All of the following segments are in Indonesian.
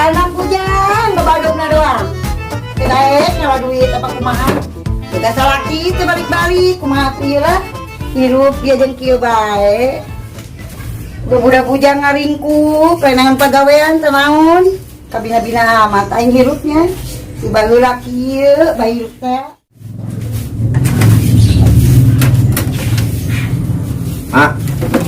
Tanam pujang, babadogna doang. Kedaek nyawa duit apa kumaha. Kita salaki teu balik-balik kumaha tuh ieu lah. Hirup dia jeung kieu bae. Budak bujang ngaringkuk, lain pagawean teu naon. Kabina-bina amat aing hirupnya. Si baheula kieu, bae hirup teh. Ah,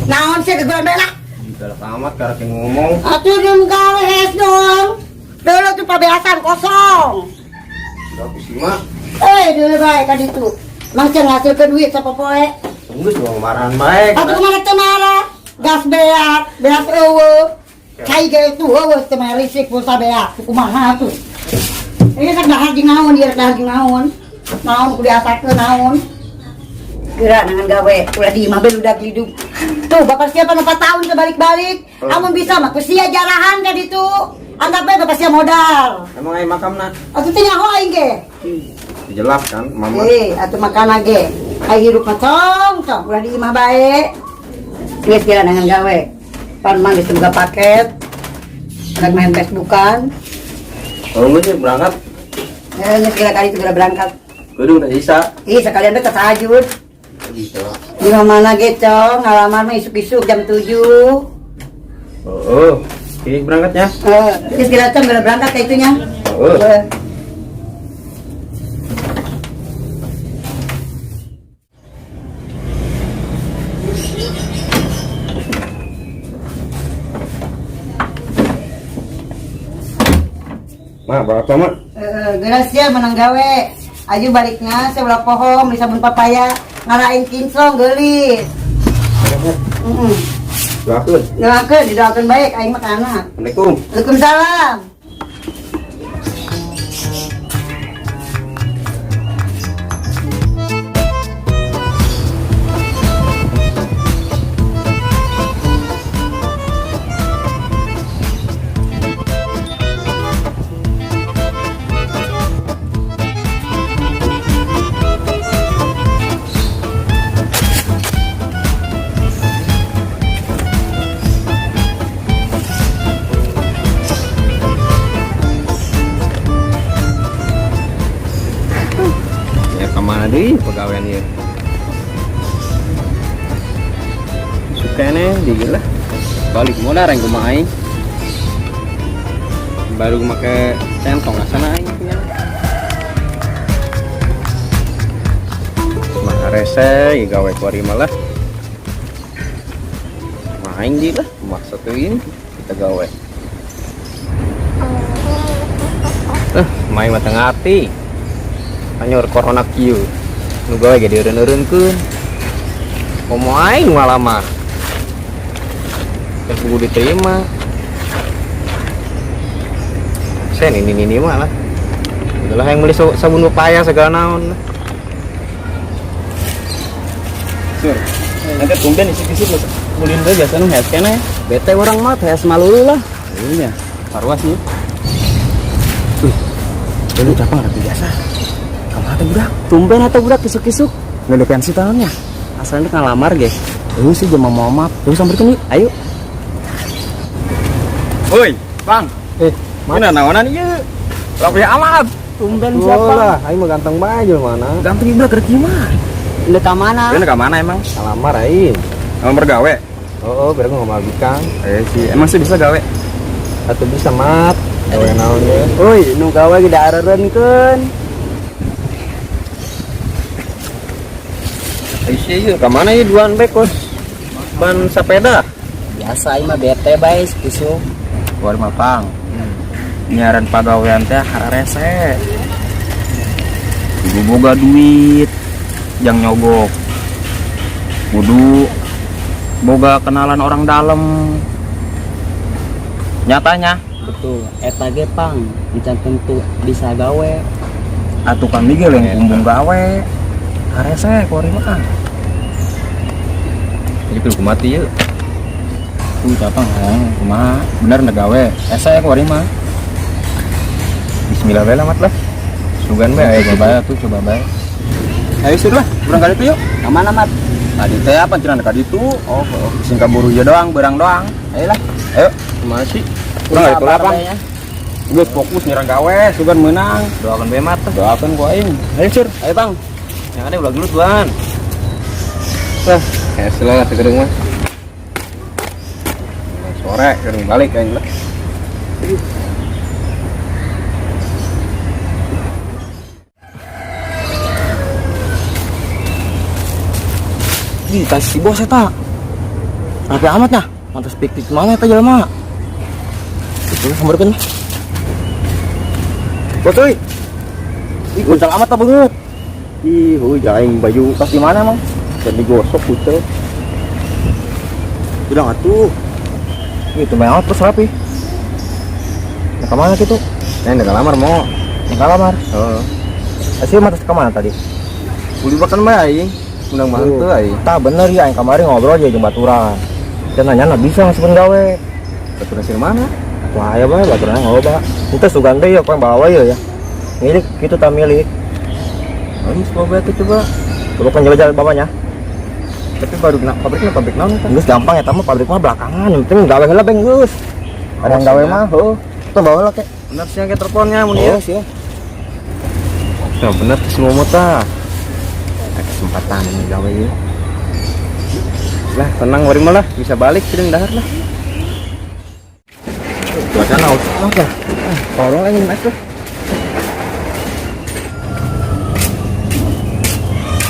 Naon sih gegolan belak? galak amat karek ngomong. Atuh jeung gawe es dong. Dulu tuh pabeasan kosong. Tapi sih mah, Dulu bae ka ditu. Mang cenah ngasilkeun duit sapopoe. geus dong marahan baik. Atuh kumaha teu marah? Gas beak eueuh. Cai ge tuh eueuh teu mah risik pulsa beak. Kumaha tuh? Ini kan dahar jeung naon, ieu dahar jeung naon. Naon kudu diasakeun naon. Gerak dengan gawe, ulah di imah beludak hidup. Tuh, bapak siapa 4 tahun sebalik-balik. Amun bisa mah kusia jarahan ka ditu. Anggap bae bapak sia modal. Emang aing makamna Atuh teh nyaho aing ge. jelas kan, mama. Atuh makan ge. Ai hirup mah tong, ulah di imah bae. Geus kira dengan gawe. Pan mang geus boga paket. Rek main Facebookan. Kalau geus sih berangkat, Geus kira kali segera berangkat. kudu udah bisa. Sekalian teh tahajud. Bisa. Di mana ge, Cong? Ngalamar mah isuk-isuk jam 7. Oh, ini berangkatnya. Terus kira Cong udah berangkat kayak itunya. Oh. Mak, berapa mak? Geras ya menang gawe. Aju baliknya sebelah pohon di sabun papaya ngarain kinclong geulis. Doakeun. Didoakeun baik aing mah kana. Assalamualaikum. Waalaikumsalam. Ya kemana deh pegawaian ya? Suka nih, digila. Balik modal yang kumaha aing. Baru make centong sana aing punya. Mah rese gawe kuari malah. Main di lah, maksudin kita gawe. Main mata ngati. Anyor corona kieu. Nu gawe ge dieureun-eureunkeun. Komo aing malah mah. Teh kudu diterima. Sen ini mah lah. Udah yang beli sabun pepaya segala naon. Sur. Nanti tumben isi-isi mulin deui biasa nu head keneh. Bete orang mah teh malu lah. Iya, parwas nih. Ini capang ada biasa. Kamu ada budak? Tumben atau budak kisuk-kisuk? Nggak ada pensi tahunnya. Asalnya ngalamar ge. Sih jam mau maaf. Terus samperin yuk. Ayo. Woi, Bang. Mana naonan ieu? Rapi amat. Tumben siapa? Lah, aing mah ganteng bae jeung mana. Ganteng budak kerja mah. Ini ke mana? Ini ke mana emang? Ngalamar aing. Ngamar gawe. Oh, berarti ngomong bikang. Sih, emang sih bisa gawe. Atuh bisa mat. Gawe naon ge? Oi, nu gawe ge daerereunkeun. Isi ieu ka mana ieu duaan bae kos? Ban sepeda. Biasa aing mah bete bae kisuk. War mapang. Nyaran pagawean teh rese. Kudu boga duit. Jang nyogok. Kudu boga kenalan orang dalam. Nyatanya Betul, eta ge pang, encan tentu bisa gawe. atuh kan migel yang kumbung gawe. Rese kuari mah. Jadi kudu kumati yeuh. Capang kumaha bener nda gawe. Ese kuari mah. Bismillah bae mat lah. Sugan bae ayo coba tuh coba bae. Ayo sudah, urang kali itu yuk. Ka mana mat? Tadi teh apa cenah ka ditu? Oh, sing kaburu ieu doang, berang doang. Ayolah. Ayo, kumaha sih? Urang kali kelapang. Gue fokus nyerang gawe, sugan menang. Doakan be mata, doakan gua aing. Ayo Sur, Ayo Bang. Yang ada ulah gelut Bang. Kayak selalu tegedeng mah. Sore kering balik aing lah. Ih, tas si bos eta. Rapi amat nah. Mantas piknik mana eta jelema? Itu sambarkeun. Bos euy. Ih, kuncang amat ta beungeut. Ih, aing baju tas di mana emang? Dan digosok kucel. Udah atuh. Itu mah terus rapi. Nah, kemana gitu? Neng udah lamar mau. Yang kalamar. Heeh. Asih mah ke mana tadi? Uli makan bae aing. Undang mahal tuh aing. Tah bener ya, yang kemarin ngobrol aja jeung baturan. Dan nanya bisa ngasukeun gawe. Baturan sih mana? Wah ya bae baturan ngoba. Itu sugan teh ya yang bawa ya. Milik gitu tak milik. Aing coba tuh coba. Coba kan jalan bapaknya. Tapi baru pabrik naon kan? Geus gampang ya, mah pabrik mah belakangan. Yang penting gawe heula beng geus. Ada yang gawe mah, heuh. Tuh bawa lah kek. Bener sih yang teleponnya mun ieu. Sih. Nah, bener semua mota. Kesempatan ini gawe ieu. Lah, tenang wari mah lah, bisa balik jeung dahar lah. Cuaca naon ya? Tolong aja mas tuh.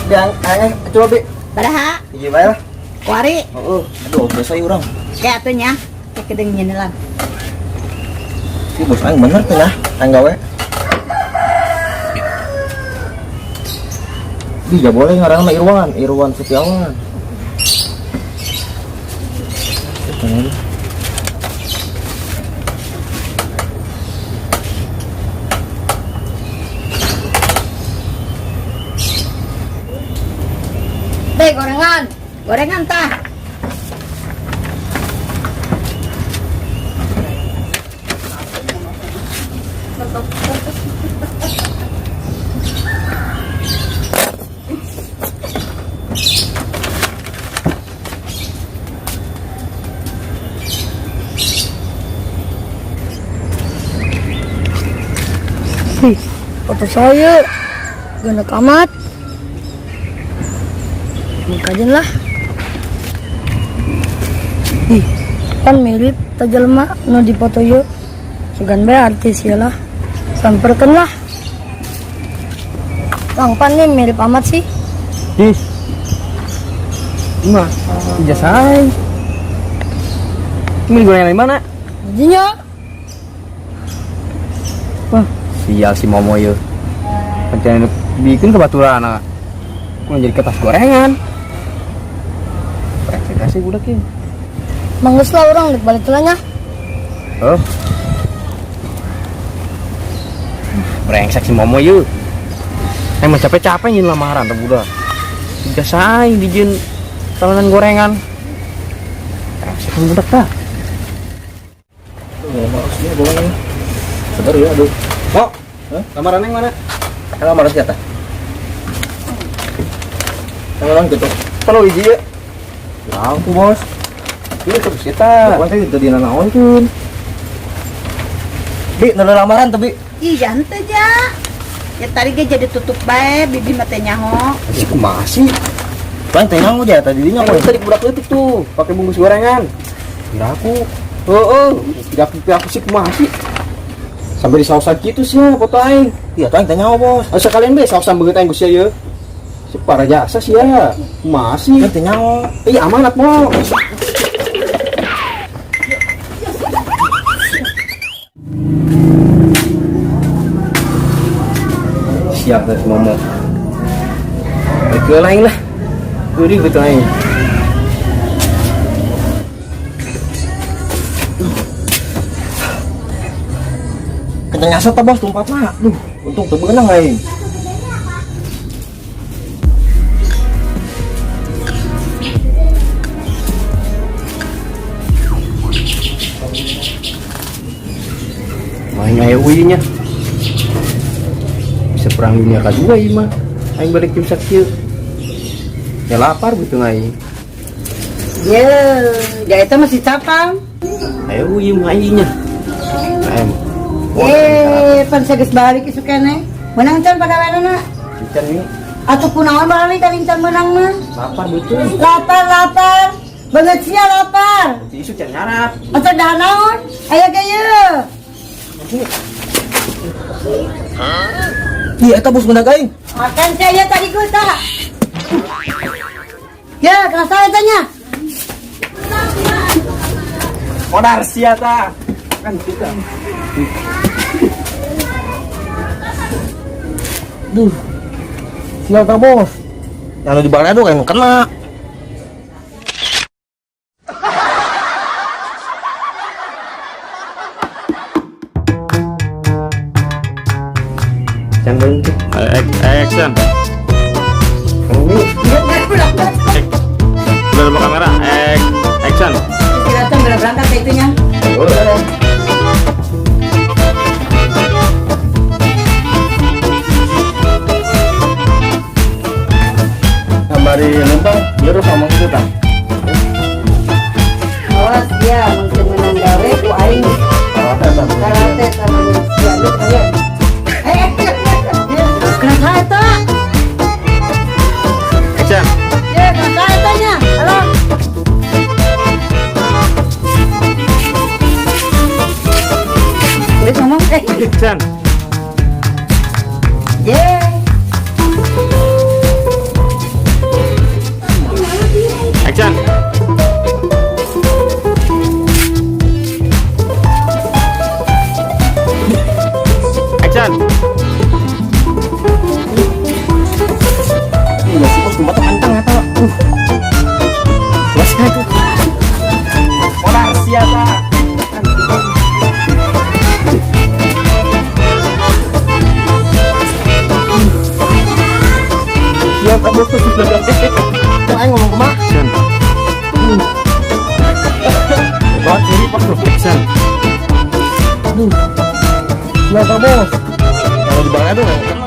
Yang coba Bi. Baraha, Hiji bae lah. kuari, Heeh. Aduh, biasa urang. kayak atunya, kayak kedengnya nih lah. Si bos aing bener tuh nah, aing gawe. Dia boleh ngaranna Irwan Setiawan. Teh gorengan tah. Foto saya ganda kamat kajian lah. Ih, kan mirip tajalma no di foto yuk sugan be artis ya lah, samperkan lah. Bang Pan nih mirip amat sih. Ih. Mah, ijazah. Ini gorengan di mana? Jadinya Wah, sial si Momo yeuh. Rencana bikin kebaturan anak. Mau jadi kertas gorengan. Kasih budak ini. manggus lah orang dek balik tulanya. Oh. Brengsek si Momo yeuh. Emang capek-capek nyin lamaran tuh budak. Ijazah dijieun talenan gorengan. Brengsek budak tah. Harusnya boleh. Sebentar ya, aduh. Oh, lamaran yang mana? Lamaran siapa? Lamaran gitu. Kalau hiji ya. Ya, aku bos. Ieu terus kita. Pokoknya itu di naon kun. Bi, nolak lamaran tuh Bi. Iya henteu ja. Ya tadi ge jadi tutup bae, bibi mah teh nyaho. Masih masih. Paling tenang aja tadi dinya Yang tadi budak leutik tuh, pakai bungkus gorengan. Kira aku. Heeh, tidak aku sih masih. Sampai di sausan gitu sih foto aing. Iya, tuh tanya bos. Asa kalian be sausan beungeut aing geus ieu. Si para jasa sih ya. Masih. Kan tanya. Iya amanat mo. Siap dah Momo. Betul lain lah. Uri betul lain. Kenyang asap bos tumpat mah. Duh, untung tuh beunang aing. Main aya uinya. Bisa perang dunia kedua ieu mah. Aing balik tim sakieu. Ya lapar betul aing. Ye, ya itu masih capang. Ayo uieu mah aingnya. Aing Pansagas balik isu kene. Menang can pagaweana na. Cican ini Atuh kunaon balik kalincan menang mah. lapar betul. Lapar. Banget sia lapar. Isu can nyarap. Atuh dah naon? Aya gaya. Iya, eta bos beundak aing. Makan saya tadi gua tah. Ya, kerasa tanya. Modal sia ta. Kan kita. Duh. Siapa bos? Yang di Balado yang kena. Can berhenti. Action. Ini Udah ada kamera. Action. Kelihatan berangkat itunya. Kembali numpang, biar sama gitu tak. Awas dia mungkin menang gawe ku aing. Karate sama sia lu kalian. Kenapa eta? Action. Ya, kenapa etanya? Halo. Udah ngomong Action. Yeah. Action. Action. Iya sih bos, cuma teman tengah tau. Masih itu. Modal sia ta. Siapa bos tuh sudah gede. Kok aing ngomong kumaha? Action. Buat diri pak bro. Action. Siapa bos? Yang di Balado yang kena.